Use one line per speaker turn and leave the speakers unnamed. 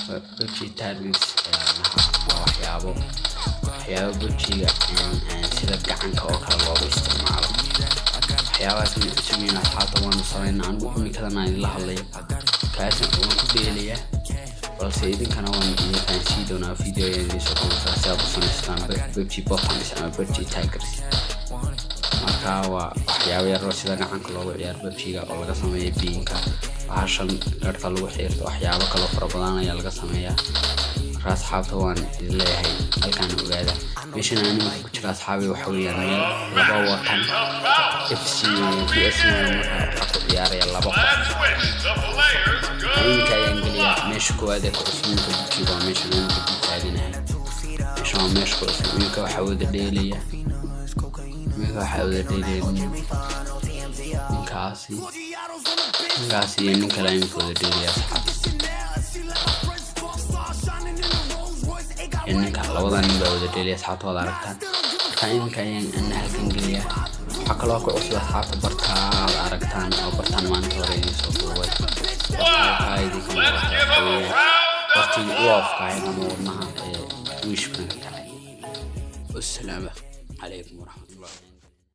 pubg targets waxyaabo pubg-ga sida gacanka oo kale loogu isticmaalo waxyaabahaas isugiina asxaabta waanu samaynaa anigu imikadana la hadlayo kaasna waan ku dheelayaa balse idinkana waan idin fahansiin doonaa videoyadii soo kooban si aad u samaystaan pubg buttons ama pubg tigers marka waa waxyaabo yar oo sida gacanka loogu ciyaaro pubg-ga oo laga sameeyo biinka bahashan dharka lagu xiirto waxyaabo kale oo fara badan ayaa laga sameeyaa marka asxaabta waan idin leeyahay halkaan ogaada meeshan aan ku jira asxaabi waxa weeyaan meel laba watan FC PS marka ku ciyaaraya laba qof inka ayaan geliya meesha koowaad ee kusuunka pubg waa meesha aan ku taaganahay meesha ku suunka waxa wada dheelaya waxa wada dheelaya ninkaasi ninka la imika wada dheelaya ninka labadan nin baa wada dheelaya asxaabta wada aragtaan marka imika ayaan halkan geliya waxaa kaloo ku cusub asxaabta bartaad aragtaan oo bartaan maanta hore idin soo duubay bartii u afkaayeen ama wadnaha wishbana والسلام عليكم ورحمة الله